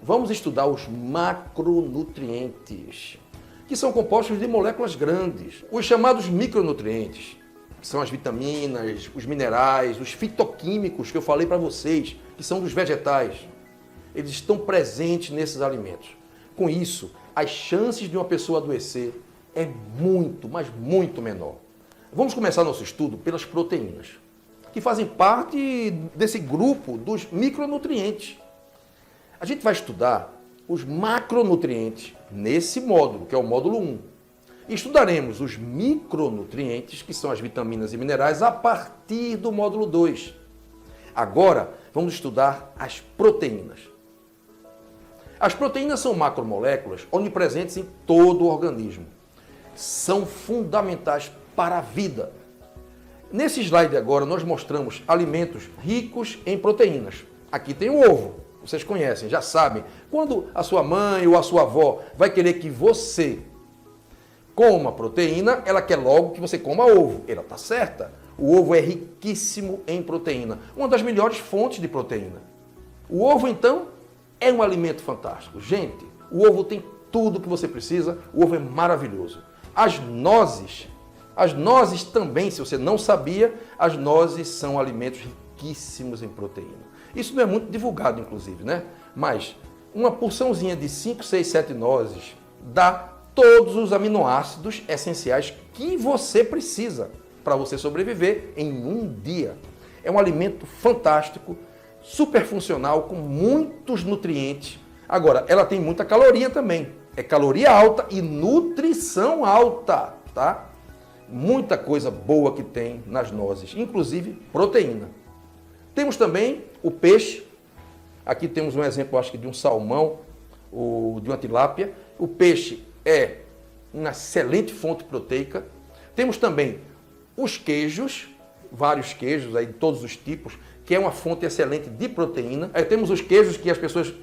vamos estudar os macronutrientes, que são compostos de moléculas grandes. Os chamados micronutrientes, que são as vitaminas, os minerais, os fitoquímicos que eu falei para vocês, que são dos vegetais. Eles estão presentes nesses alimentos. Com isso, as chances de uma pessoa adoecer é muito, mas muito menor. Vamos começar nosso estudo pelas proteínas, que fazem parte desse grupo dos micronutrientes. A gente vai estudar os macronutrientes nesse módulo, que é o módulo 1. E estudaremos os micronutrientes, que são as vitaminas e minerais, a partir do módulo 2. Agora, vamos estudar as proteínas. As proteínas são macromoléculas onipresentes em todo o organismo. São fundamentais para a vida. Nesse slide agora, nós mostramos alimentos ricos em proteínas. Aqui tem o ovo. Vocês conhecem, já sabem. Quando a sua mãe ou a sua avó vai querer que você coma proteína, ela quer logo que você coma ovo. Ela está certa. O ovo é riquíssimo em proteína. Uma das melhores fontes de proteína. O ovo, então, é um alimento fantástico. Gente, o ovo tem tudo que você precisa. O ovo é maravilhoso. As nozes também, se você não sabia, as nozes são alimentos riquíssimos em proteína. Isso não é muito divulgado, inclusive, né? Mas uma porçãozinha de 5, 6, 7 nozes dá todos os aminoácidos essenciais que você precisa para você sobreviver em um dia. É um alimento fantástico, super funcional, com muitos nutrientes. Agora, ela tem muita caloria também. É caloria alta e nutrição alta, tá? Muita coisa boa que tem nas nozes, inclusive proteína. Temos também o peixe. Aqui temos um exemplo, acho que de um salmão ou de uma tilápia. O peixe é uma excelente fonte proteica. Temos também os queijos, vários queijos aí de todos os tipos, que é uma fonte excelente de proteína. Aí temos os queijos que as pessoas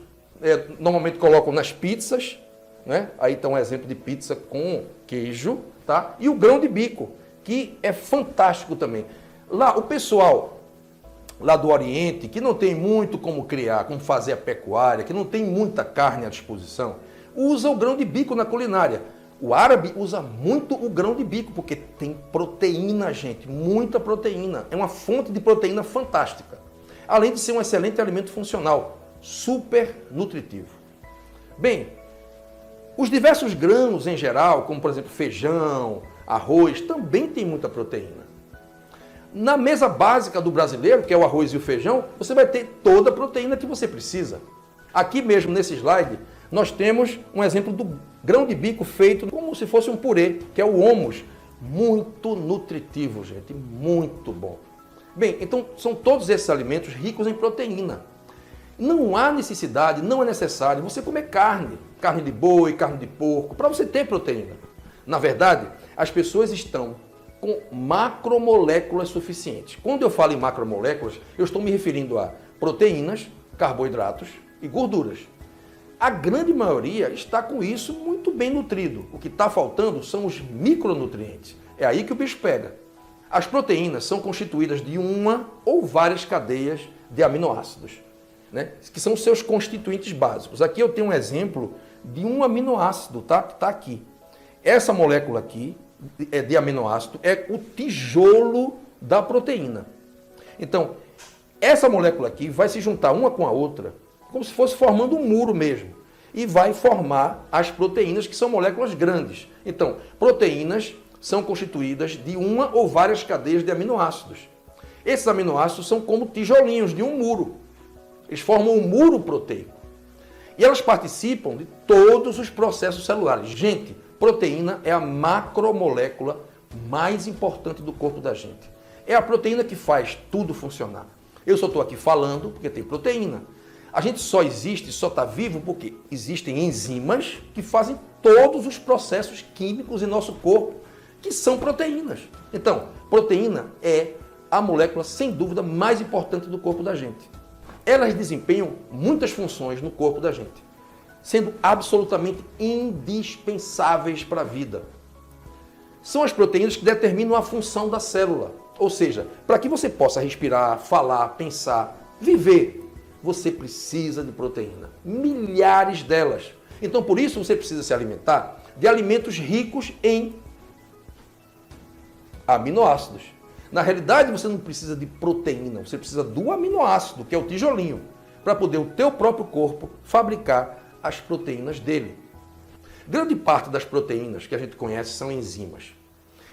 normalmente colocam nas pizzas, né? Aí está um exemplo de pizza com queijo, tá? E o grão de bico, que é fantástico também. Lá, o pessoal lá do Oriente, que não tem muito como criar, como fazer a pecuária, que não tem muita carne à disposição, usa o grão de bico na culinária. O árabe usa muito o grão de bico, porque tem proteína, gente, muita proteína. É uma fonte de proteína fantástica. Além de ser um excelente alimento funcional, super nutritivo. Bem, os diversos grãos em geral, como por exemplo feijão, arroz, também tem muita proteína. Na mesa básica do brasileiro, que é o arroz e o feijão, você vai ter toda a proteína que você precisa. Aqui mesmo nesse slide, nós temos um exemplo do grão de bico feito como se fosse um purê, que é o hummus. Muito nutritivo, gente, muito bom. Bem, então são todos esses alimentos ricos em proteína. Não há necessidade, não é necessário você comer carne de boi, carne de porco, para você ter proteína. Na verdade, as pessoas estão com macromoléculas suficientes. Quando eu falo em macromoléculas, eu estou me referindo a proteínas, carboidratos e gorduras. A grande maioria está com isso muito bem nutrido. O que está faltando são os micronutrientes. É aí que o bicho pega. As proteínas são constituídas de uma ou várias cadeias de aminoácidos, né? Que são os seus constituintes básicos. Aqui eu tenho um exemplo de um aminoácido, tá? Que está aqui. Essa molécula aqui de aminoácido é o tijolo da proteína. Então, essa molécula aqui vai se juntar uma com a outra, como se fosse formando um muro mesmo, e vai formar as proteínas, que são moléculas grandes. Então, proteínas são constituídas de uma ou várias cadeias de aminoácidos. Esses aminoácidos são como tijolinhos de um muro. Eles formam um muro proteico. E elas participam de todos os processos celulares. Gente, proteína é a macromolécula mais importante do corpo da gente. É a proteína que faz tudo funcionar. Eu só estou aqui falando porque tem proteína. A gente só existe, só está vivo porque existem enzimas que fazem todos os processos químicos em nosso corpo, que são proteínas. Então, proteína é a molécula, sem dúvida, mais importante do corpo da gente. Elas desempenham muitas funções no corpo da gente, sendo absolutamente indispensáveis para a vida. São as proteínas que determinam a função da célula. Ou seja, para que você possa respirar, falar, pensar, viver, você precisa de proteína. Milhares delas. Então, por isso, você precisa se alimentar de alimentos ricos em aminoácidos. Na realidade, você não precisa de proteína, você precisa do aminoácido, que é o tijolinho, para poder o teu próprio corpo fabricar as proteínas dele. Grande parte das proteínas que a gente conhece são enzimas.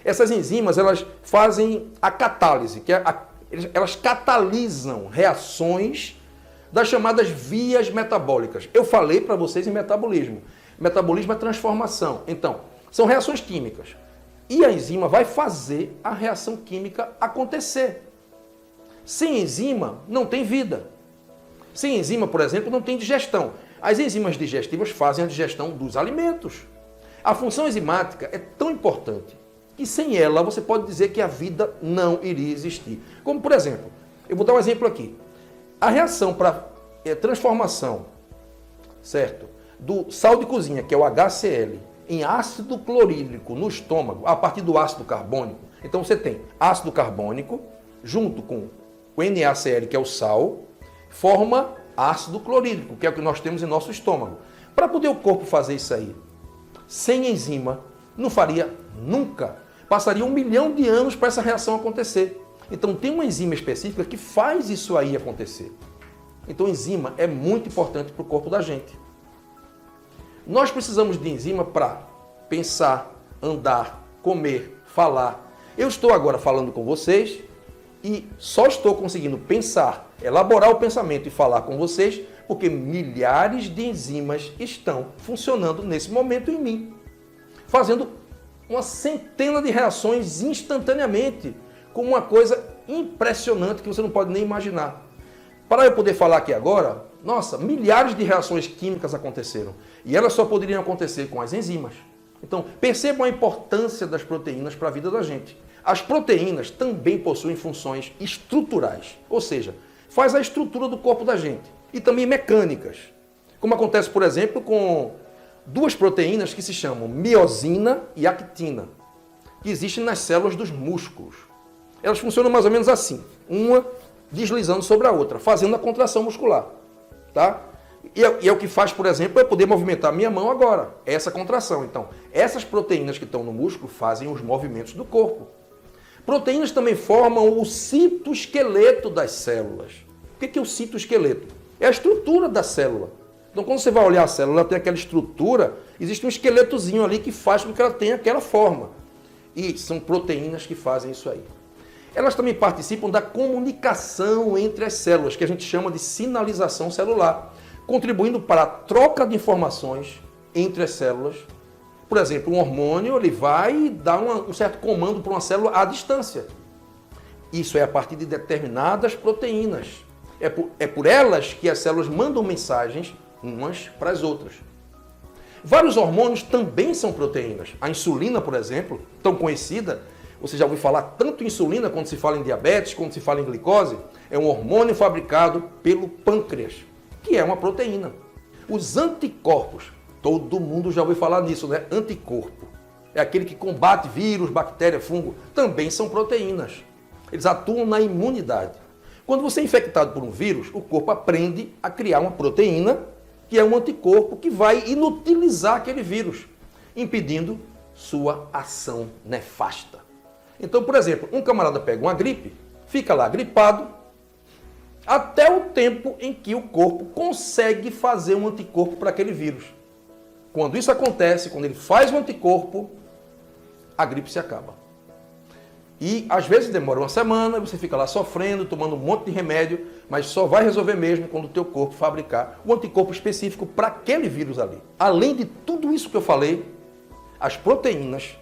Essas enzimas, elas fazem a catálise, elas catalisam reações das chamadas vias metabólicas. Eu falei para vocês em metabolismo. Metabolismo é transformação. Então, são reações químicas. E a enzima vai fazer a reação química acontecer. Sem enzima, não tem vida. Sem enzima, por exemplo, não tem digestão. As enzimas digestivas fazem a digestão dos alimentos. A função enzimática é tão importante que sem ela você pode dizer que a vida não iria existir. Como, por exemplo, eu vou dar um exemplo aqui. A reação para transformação, certo, do sal de cozinha, que é o HCl, em ácido clorídrico no estômago, a partir do ácido carbônico. Então você tem ácido carbônico, junto com o NaCl, que é o sal, forma ácido clorídrico, que é o que nós temos em nosso estômago. Para poder o corpo fazer isso aí, sem enzima, não faria nunca. Passaria 1 milhão de anos para essa reação acontecer. Então tem uma enzima específica que faz isso aí acontecer. Então enzima é muito importante para o corpo da gente. Nós precisamos de enzima para pensar, andar, comer, falar. Eu estou agora falando com vocês e só estou conseguindo pensar, elaborar o pensamento e falar com vocês porque milhares de enzimas estão funcionando nesse momento em mim, fazendo uma centena de reações instantaneamente, com uma coisa impressionante que você não pode nem imaginar. Para eu poder falar aqui agora, nossa, milhares de reações químicas aconteceram. E elas só poderiam acontecer com as enzimas. Então, percebam a importância das proteínas para a vida da gente. As proteínas também possuem funções estruturais, ou seja, faz a estrutura do corpo da gente. E também mecânicas, como acontece, por exemplo, com duas proteínas que se chamam miosina e actina, que existem nas células dos músculos. Elas funcionam mais ou menos assim, uma deslizando sobre a outra, fazendo a contração muscular. Tá? E é o que faz, por exemplo, eu poder movimentar minha mão agora, essa contração. Então, essas proteínas que estão no músculo fazem os movimentos do corpo. Proteínas também formam o citoesqueleto das células. O que é o citoesqueleto? É a estrutura da célula. Então, quando você vai olhar a célula, ela tem aquela estrutura, existe um esqueletozinho ali que faz com que ela tenha aquela forma. E são proteínas que fazem isso aí. Elas também participam da comunicação entre as células, que a gente chama de sinalização celular, contribuindo para a troca de informações entre as células. Por exemplo, um hormônio ele vai dar um certo comando para uma célula à distância. Isso é a partir de determinadas proteínas. É por elas que as células mandam mensagens umas para as outras. Vários hormônios também são proteínas. A insulina, por exemplo, tão conhecida, você já ouviu falar tanto em insulina quando se fala em diabetes, quando se fala em glicose, é um hormônio fabricado pelo pâncreas, que é uma proteína. Os anticorpos, todo mundo já ouviu falar nisso, né? Anticorpo. É aquele que combate vírus, bactéria, fungo, também são proteínas. Eles atuam na imunidade. Quando você é infectado por um vírus, o corpo aprende a criar uma proteína, que é um anticorpo que vai inutilizar aquele vírus, impedindo sua ação nefasta. Então, por exemplo, um camarada pega uma gripe, fica lá gripado, até o tempo em que o corpo consegue fazer um anticorpo para aquele vírus. Quando isso acontece, quando ele faz um anticorpo, a gripe se acaba. E às vezes demora uma semana, você fica lá sofrendo, tomando um monte de remédio, mas só vai resolver mesmo quando o teu corpo fabricar o anticorpo específico para aquele vírus ali. Além de tudo isso que eu falei, as proteínas,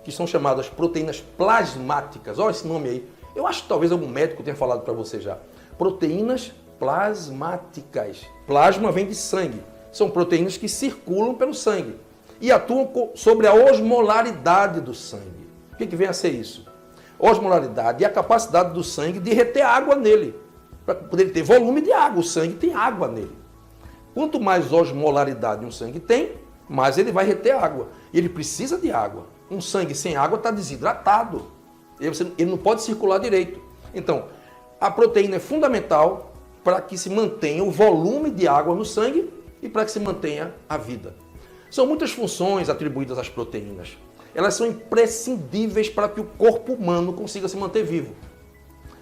que são chamadas proteínas plasmáticas, olha esse nome aí, eu acho que talvez algum médico tenha falado para você já. Proteínas plasmáticas. Plasma vem de sangue. São proteínas que circulam pelo sangue e atuam sobre a osmolaridade do sangue. O que vem a ser isso? Osmolaridade é a capacidade do sangue de reter água nele, para poder ter volume de água. O sangue tem água nele. Quanto mais osmolaridade um sangue tem, mais ele vai reter água. E ele precisa de água. Um sangue sem água está desidratado. Ele não pode circular direito. Então, a proteína é fundamental para que se mantenha o volume de água no sangue e para que se mantenha a vida. São muitas funções atribuídas às proteínas. Elas são imprescindíveis para que o corpo humano consiga se manter vivo.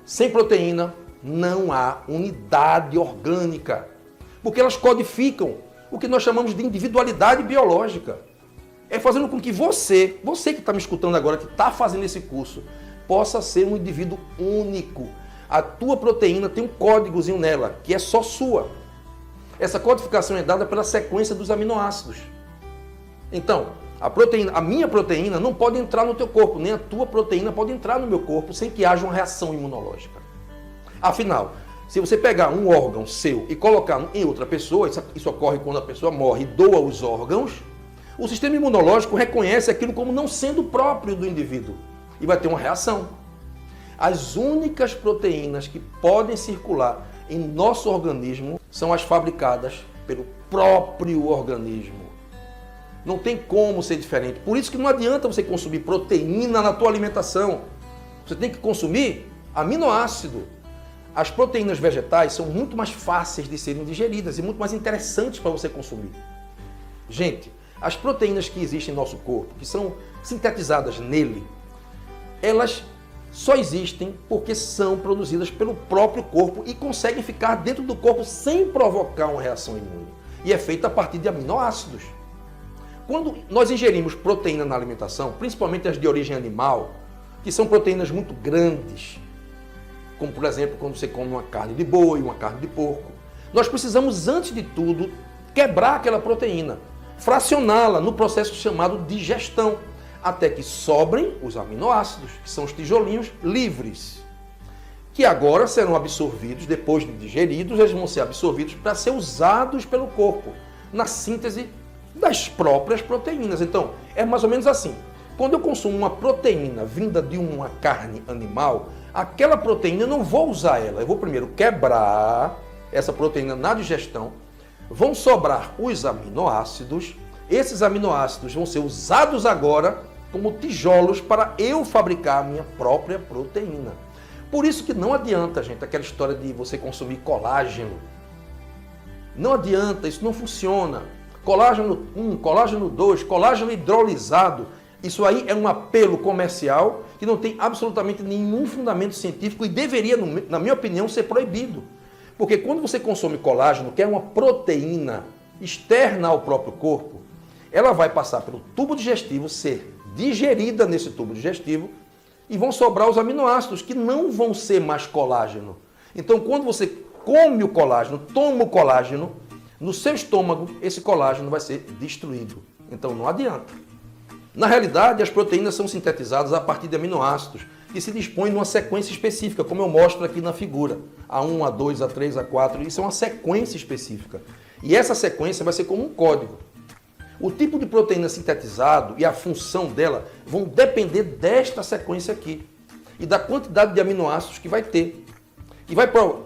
Sem proteína, não há unidade orgânica, porque elas codificam o que nós chamamos de individualidade biológica. É fazendo com que você que está me escutando agora, que está fazendo esse curso, possa ser um indivíduo único. A tua proteína tem um códigozinho nela, que é só sua. Essa codificação é dada pela sequência dos aminoácidos. Então, a minha proteína não pode entrar no teu corpo, nem a tua proteína pode entrar no meu corpo sem que haja uma reação imunológica. Afinal, se você pegar um órgão seu e colocar em outra pessoa, isso ocorre quando a pessoa morre e doa os órgãos, o sistema imunológico reconhece aquilo como não sendo próprio do indivíduo e vai ter uma reação. As únicas proteínas que podem circular em nosso organismo são as fabricadas pelo próprio organismo. Não tem como ser diferente. Por isso que não adianta você consumir proteína na tua alimentação. Você tem que consumir aminoácido. As proteínas vegetais são muito mais fáceis de serem digeridas e muito mais interessantes para você consumir. Gente, as proteínas que existem em nosso corpo, que são sintetizadas nele, elas só existem porque são produzidas pelo próprio corpo e conseguem ficar dentro do corpo sem provocar uma reação imune. E é feita a partir de aminoácidos. Quando nós ingerimos proteína na alimentação, principalmente as de origem animal, que são proteínas muito grandes, como por exemplo quando você come uma carne de boi, uma carne de porco, nós precisamos antes de tudo quebrar aquela proteína, fracioná-la no processo chamado digestão, até que sobrem os aminoácidos, que são os tijolinhos livres, que agora serão absorvidos, depois de digeridos, eles vão ser absorvidos para ser usados pelo corpo, na síntese das próprias proteínas. Então, é mais ou menos assim. Quando eu consumo uma proteína vinda de uma carne animal, aquela proteína eu não vou usar ela. Eu vou primeiro quebrar essa proteína na digestão, vão sobrar os aminoácidos, esses aminoácidos vão ser usados agora como tijolos para eu fabricar a minha própria proteína. Por isso que não adianta, gente, aquela história de você consumir colágeno. Não adianta, isso não funciona. Colágeno 1, colágeno 2, colágeno hidrolisado, isso aí é um apelo comercial que não tem absolutamente nenhum fundamento científico e deveria, na minha opinião, ser proibido. Porque quando você consome colágeno, que é uma proteína externa ao próprio corpo, ela vai passar pelo tubo digestivo, ser digerida nesse tubo digestivo e vão sobrar os aminoácidos que não vão ser mais colágeno. Então, quando você come o colágeno, toma o colágeno, no seu estômago, esse colágeno vai ser destruído. Então, não adianta. Na realidade, as proteínas são sintetizadas a partir de aminoácidos que se dispõem numa sequência específica, como eu mostro aqui na figura. A1, A2, A3, A4, isso é uma sequência específica. E essa sequência vai ser como um código. O tipo de proteína sintetizado e a função dela vão depender desta sequência aqui e da quantidade de aminoácidos que vai ter,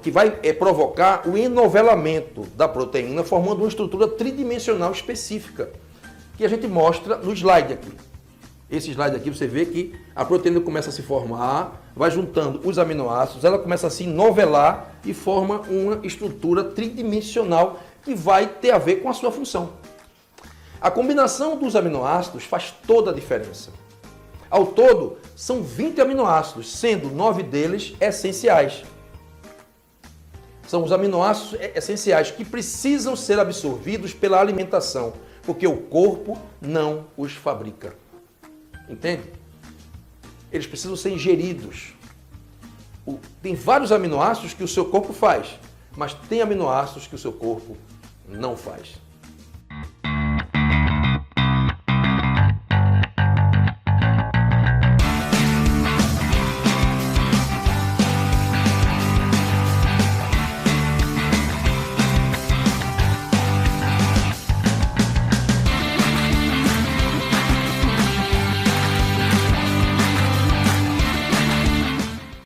que vai provocar o enovelamento da proteína, formando uma estrutura tridimensional específica, que a gente mostra no slide aqui. Esse slide aqui você vê que a proteína começa a se formar, vai juntando os aminoácidos, ela começa a se enovelar e forma uma estrutura tridimensional que vai ter a ver com a sua função. A combinação dos aminoácidos faz toda a diferença. Ao todo, são 20 aminoácidos, sendo 9 deles essenciais. São os aminoácidos essenciais que precisam ser absorvidos pela alimentação, porque o corpo não os fabrica. Entende? Eles precisam ser ingeridos. Tem vários aminoácidos que o seu corpo faz, mas tem aminoácidos que o seu corpo não faz.